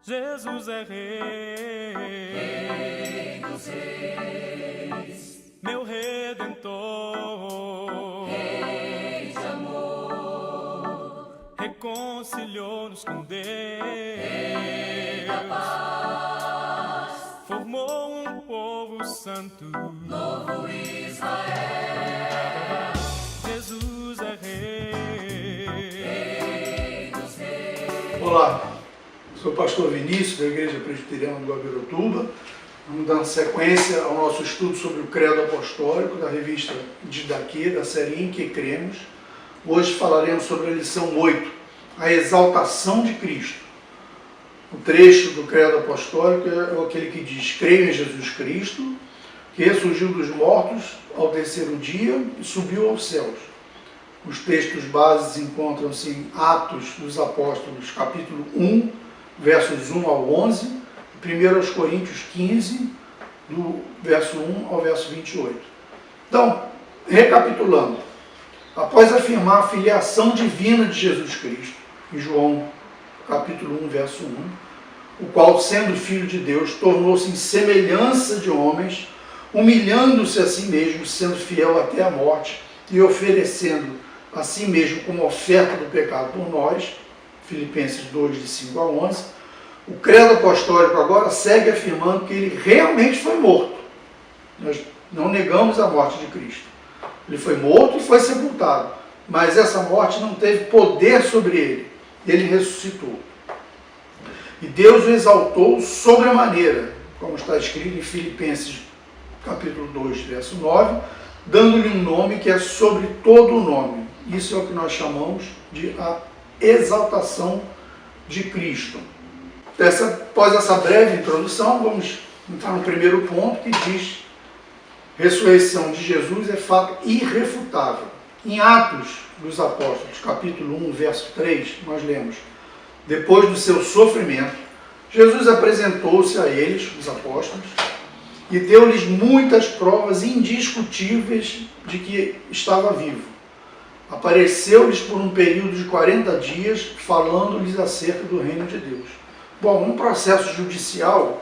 Jesus é Rei dos Reis, meu Redentor, Rei de amor, reconciliou-nos com Deus, Rei da paz, formou um povo santo, novo Israel. Jesus é Rei dos Reis. Olá. Sou o pastor Vinícius, da Igreja Presbiteriana do Abirotuba. Vamos dando sequência ao nosso estudo sobre o Credo Apostólico, da revista Didaquê, da série Em que Cremos. Hoje falaremos sobre a lição 8, a exaltação de Cristo. O trecho do Credo Apostólico é aquele que diz: creio em Jesus Cristo, que ressurgiu dos mortos ao terceiro dia e subiu aos céus. Os textos bases encontram-se em Atos dos Apóstolos, capítulo 1, versos 1 ao 11, e 1 Coríntios 15, do verso 1 ao verso 28. Então, recapitulando, após afirmar a filiação divina de Jesus Cristo, em João capítulo 1, verso 1, o qual, sendo filho de Deus, tornou-se em semelhança de homens, humilhando-se a si mesmo, sendo fiel até a morte, e oferecendo a si mesmo como oferta do pecado por nós, Filipenses 2, de 5 a 11, o credo apostólico agora segue afirmando que ele realmente foi morto. Nós não negamos a morte de Cristo. Ele foi morto e foi sepultado, mas essa morte não teve poder sobre ele. Ele ressuscitou. E Deus o exaltou sobremaneira, como está escrito em Filipenses capítulo 2, verso 9, dando-lhe um nome que é sobre todo o nome. Isso é o que nós chamamos de a exaltação de Cristo. Após essa breve introdução, vamos entrar no primeiro ponto, que diz: ressurreição de Jesus é fato irrefutável. Em Atos dos Apóstolos, capítulo 1, verso 3, nós lemos: depois do seu sofrimento, Jesus apresentou-se a eles, os apóstolos, e deu-lhes muitas provas indiscutíveis de que estava vivo. Apareceu-lhes por um período de 40 dias, falando-lhes acerca do reino de Deus. Bom, num processo judicial,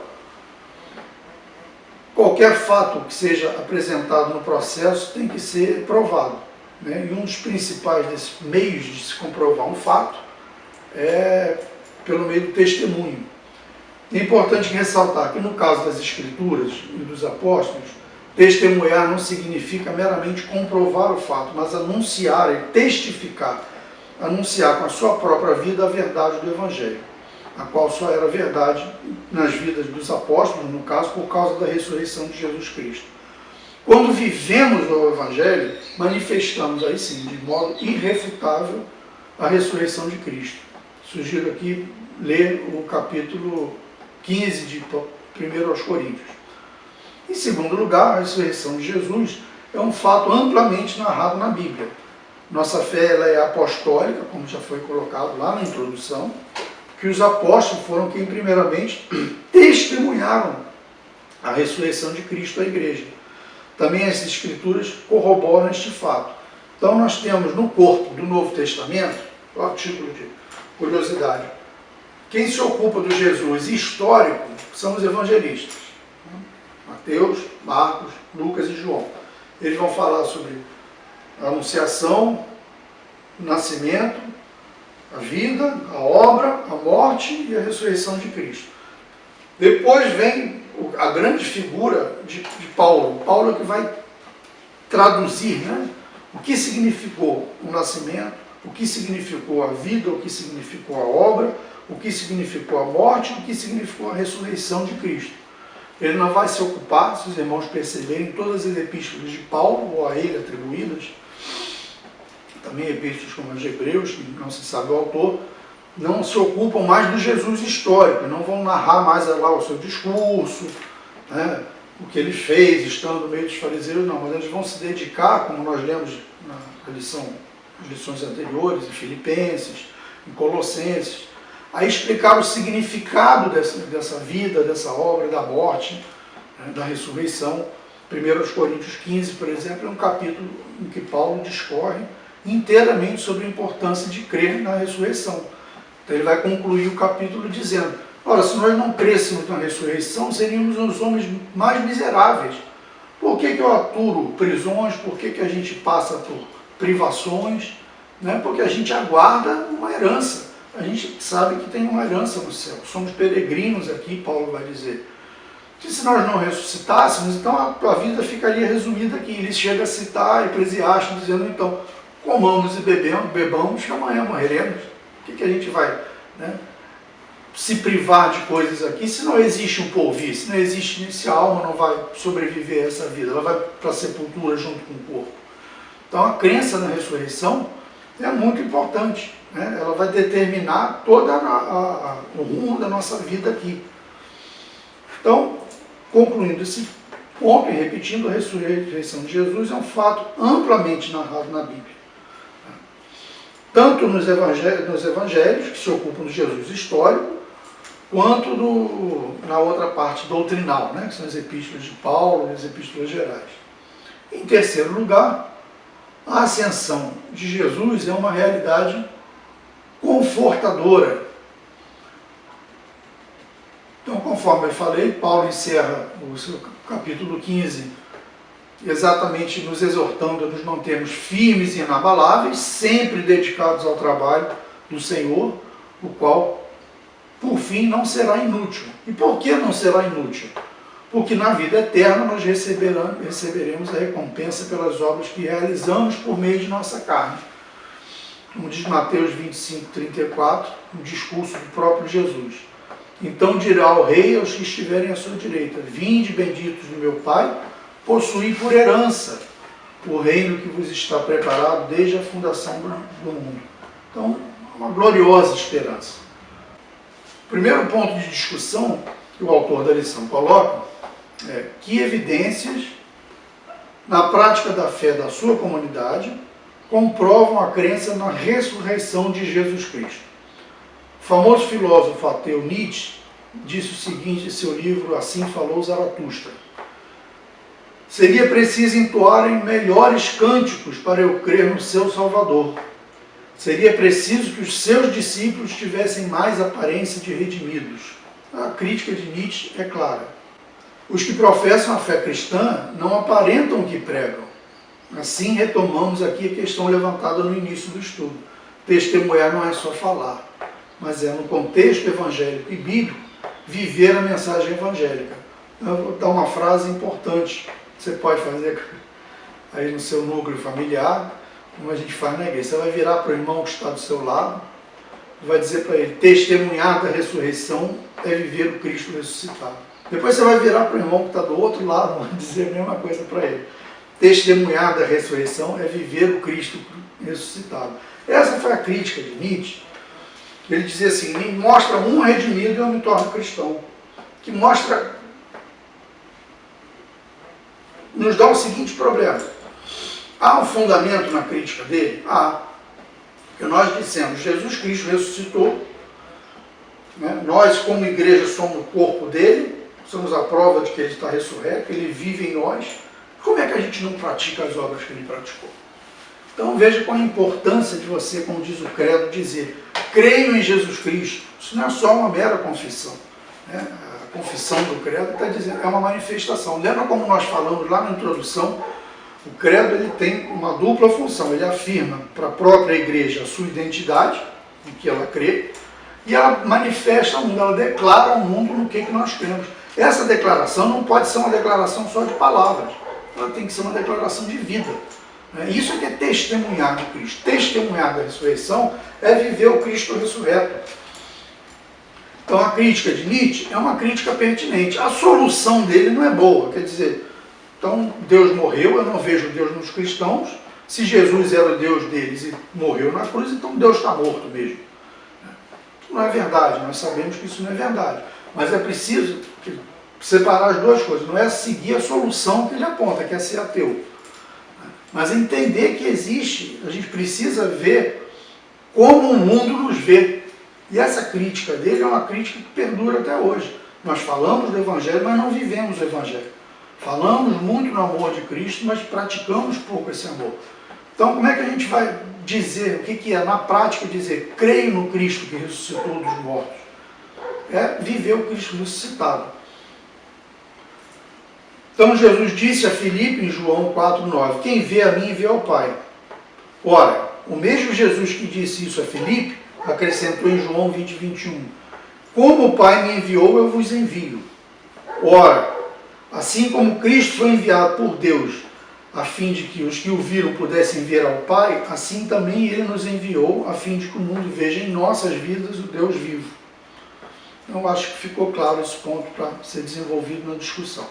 qualquer fato que seja apresentado no processo tem que ser provado, né? E um dos principais desses meios de se comprovar um fato é pelo meio do testemunho. É importante ressaltar que no caso das Escrituras e dos apóstolos, testemunhar não significa meramente comprovar o fato, mas anunciar e testificar, anunciar com a sua própria vida a verdade do Evangelho, a qual só era verdade nas vidas dos apóstolos, no caso, por causa da ressurreição de Jesus Cristo. Quando vivemos o Evangelho, manifestamos aí sim, de modo irrefutável, a ressurreição de Cristo. Sugiro aqui ler o capítulo 15 de 1 Coríntios. Em segundo lugar, a ressurreição de Jesus é um fato amplamente narrado na Bíblia. Nossa fé ela é apostólica, como já foi colocado lá na introdução, que os apóstolos foram quem primeiramente testemunharam a ressurreição de Cristo à igreja. Também as Escrituras corroboram este fato. Então nós temos no corpo do Novo Testamento, a título de curiosidade, quem se ocupa do Jesus histórico são os evangelistas. Mateus, Marcos, Lucas e João. Eles vão falar sobre a anunciação, o nascimento, a vida, a obra, a morte e a ressurreição de Cristo. Depois vem a grande figura de Paulo. Paulo é que vai traduzir, né, o que significou o nascimento, o que significou a vida, o que significou a obra, o que significou a morte, o que significou a ressurreição de Cristo. Ele não vai se ocupar, se os irmãos perceberem, todas as epístolas de Paulo, ou a ele atribuídas, também epístolas como as de Hebreus, que não se sabe o autor, não se ocupam mais do Jesus histórico, não vão narrar mais lá o seu discurso, né, o que ele fez, estando no meio dos fariseus, não, mas eles vão se dedicar, como nós lemos nas lições anteriores, em Filipenses, em Colossenses, a explicar o significado dessa vida, dessa obra, da morte, né, da ressurreição. 1 Coríntios 15, por exemplo, é um capítulo em que Paulo discorre inteiramente sobre a importância de crer na ressurreição. Então ele vai concluir o capítulo dizendo: Ora, se nós não crêssemos na ressurreição, seríamos os homens mais miseráveis. Por que eu aturo prisões? Por que a gente passa por privações? Né? Porque a gente aguarda uma herança. A gente sabe que tem uma herança no céu. Somos peregrinos aqui, Paulo vai dizer. Que se nós não ressuscitássemos, então a vida ficaria resumida aqui. Ele chega a citar Eclesiastes, dizendo, então, comamos e bebamos, que amanhã morreremos. O que a gente vai, né, se privar de coisas aqui, se não existe um porvir, se não existe, se a alma não vai sobreviver a essa vida, ela vai para a sepultura junto com o corpo. Então a crença na ressurreição é muito importante, né? Ela vai determinar todo o rumo da nossa vida aqui. Então, concluindo esse ponto e repetindo, a ressurreição de Jesus é um fato amplamente narrado na Bíblia. Tanto nos evangelhos, que se ocupam do Jesus histórico, quanto na outra parte doutrinal, né, que são as epístolas de Paulo e as epístolas gerais. Em terceiro lugar, a ascensão de Jesus é uma realidade confortadora. Então, conforme eu falei, Paulo encerra o seu capítulo 15 exatamente nos exortando a nos mantermos firmes e inabaláveis, sempre dedicados ao trabalho do Senhor, o qual, por fim, não será inútil. E por que não será inútil? Porque na vida eterna nós receberemos a recompensa pelas obras que realizamos por meio de nossa carne. Como diz Mateus 25, 34, um discurso do próprio Jesus. Então dirá o rei aos que estiverem à sua direita, vinde benditos do meu Pai, possuí por herança o reino que vos está preparado desde a fundação do mundo. Então, uma gloriosa esperança. O primeiro ponto de discussão que o autor da lição coloca é que evidências na prática da fé da sua comunidade comprovam a crença na ressurreição de Jesus Cristo. O famoso filósofo ateu Nietzsche disse o seguinte em seu livro Assim Falou Zaratustra: seria preciso entoarem melhores cânticos para eu crer no seu Salvador. Seria preciso que os seus discípulos tivessem mais aparência de redimidos. A crítica de Nietzsche é clara. Os que professam a fé cristã não aparentam o que pregam. Assim, retomamos aqui a questão levantada no início do estudo. Testemunhar não é só falar, mas é, no contexto evangélico e bíblico, viver a mensagem evangélica. Eu vou dar uma frase importante. Você pode fazer aí no seu núcleo familiar, como a gente faz na igreja. Você vai virar para o irmão que está do seu lado e vai dizer para ele: testemunhar da ressurreição é viver o Cristo ressuscitado. Depois você vai virar para o irmão que está do outro lado e vai dizer a mesma coisa para ele. Testemunhar da ressurreição é viver o Cristo ressuscitado. Essa foi a crítica de Nietzsche. Ele dizia assim: me mostra um redimido e eu me torno cristão. Que mostra, nos dá o seguinte problema. Há um fundamento na crítica dele? Há. Porque nós dissemos, Jesus Cristo ressuscitou, né? Nós como igreja somos o corpo dele, somos a prova de que ele está ressurreto, ele vive em nós. Como é que a gente não pratica as obras que ele praticou? Então veja qual a importância de você, como diz o credo, dizer: creio em Jesus Cristo. Isso não é só uma mera confissão, né? A confissão do credo está dizendo, é uma manifestação. Lembra como nós falamos lá na introdução? O credo ele tem uma dupla função. Ele afirma para a própria igreja a sua identidade, em que ela crê, e ela manifesta ao mundo, ela declara ao mundo no que nós cremos. Essa declaração não pode ser uma declaração só de palavras, ela tem que ser uma declaração de vida. Isso é que é testemunhar de Cristo. Testemunhar da ressurreição é viver o Cristo ressurreto. Então a crítica de Nietzsche é uma crítica pertinente. A solução dele não é boa, quer dizer, então Deus morreu, eu não vejo Deus nos cristãos. Se Jesus era o Deus deles e morreu na cruz, então Deus está morto mesmo. Não é verdade, nós sabemos que isso não é verdade. Mas é preciso separar as duas coisas. Não é seguir a solução que ele aponta, que é ser ateu. Mas entender que existe, a gente precisa ver como o mundo nos vê. E essa crítica dele é uma crítica que perdura até hoje. Nós falamos do Evangelho, mas não vivemos o Evangelho. Falamos muito no amor de Cristo, mas praticamos pouco esse amor. Então, como é que a gente vai dizer, o que é na prática dizer, creio no Cristo que ressuscitou dos mortos? é viver o Cristo ressuscitado. Então Jesus disse a Filipe em João 4,9, quem vê a mim vê ao Pai. Ora, o mesmo Jesus que disse isso a Filipe, acrescentou em João 20:21, como o Pai me enviou, eu vos envio. Ora, assim como Cristo foi enviado por Deus, a fim de que os que o viram pudessem ver ao Pai, assim também Ele nos enviou, a fim de que o mundo veja em nossas vidas o Deus vivo. Então, acho que ficou claro esse ponto para ser desenvolvido na discussão.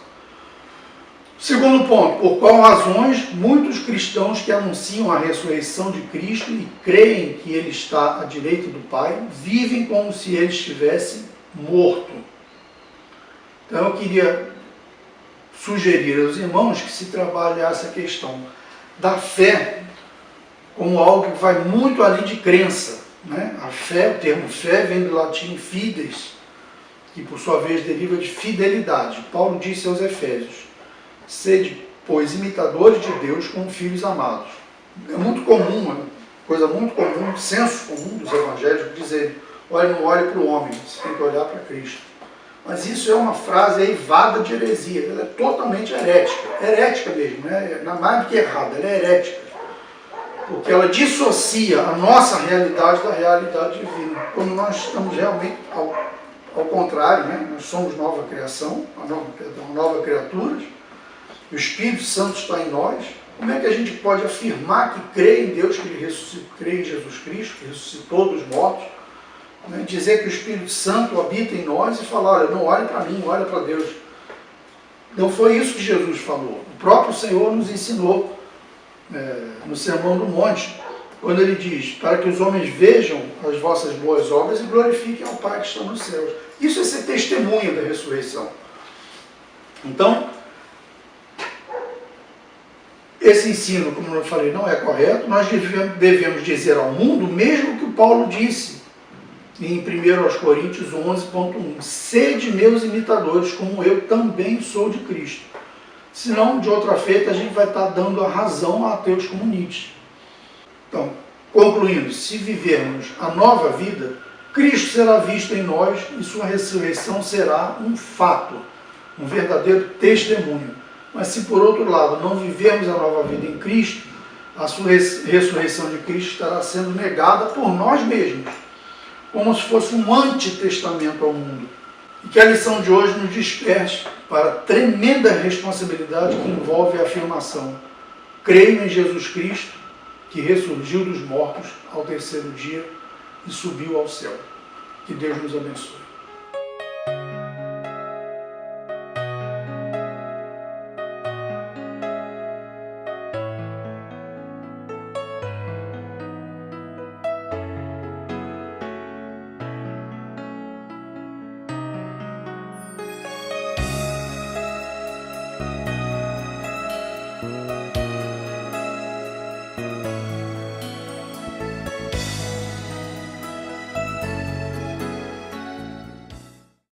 Segundo ponto, por qual razões muitos cristãos que anunciam a ressurreição de Cristo e creem que Ele está à direita do Pai, vivem como se Ele estivesse morto. Então eu queria sugerir aos irmãos que se trabalhasse a questão da fé como algo que vai muito além de crença, né? A fé, o termo fé vem do latim fides, que por sua vez deriva de fidelidade. Paulo disse aos Efésios, sede, pois, imitadores de Deus como filhos amados. É muito comum, uma coisa muito comum, senso comum dos evangélicos dizer, olha, não olhe para o homem, você tem que olhar para Cristo. Mas isso é uma frase eivada de heresia, ela é totalmente herética mesmo, né? Não é mais do que errada, ela é herética. Porque ela dissocia a nossa realidade da realidade divina. Quando nós estamos realmente ao contrário, né? Nós somos nova criação, nova criatura, o Espírito Santo está em nós. Como é que a gente pode afirmar que crê em Deus, que Ele ressuscitou, crê em Jesus Cristo, que ressuscitou dos mortos, né? Dizer que o Espírito Santo habita em nós e falar, olha, não olhe para mim, olha para Deus. Não foi isso que Jesus falou. O próprio Senhor nos ensinou no Sermão do Monte, quando Ele diz, para que os homens vejam as vossas boas obras e glorifiquem ao Pai que está nos céus. Isso é ser testemunha da ressurreição. Então, esse ensino, como eu falei, não é correto. Nós devemos dizer ao mundo, mesmo que o Paulo disse em 1 Coríntios 11.1, sede meus imitadores, como eu também sou de Cristo. Senão, de outra feita, a gente vai estar dando a razão a ateus como Nietzsche. Então, concluindo, se vivermos a nova vida, Cristo será visto em nós e sua ressurreição será um fato, um verdadeiro testemunho. Mas se por outro lado não vivermos a nova vida em Cristo, a sua ressurreição de Cristo estará sendo negada por nós mesmos, como se fosse um antitestamento ao mundo. E que a lição de hoje nos desperte para a tremenda responsabilidade que envolve a afirmação: creio em Jesus Cristo, que ressurgiu dos mortos ao terceiro dia e subiu ao céu. Que Deus nos abençoe.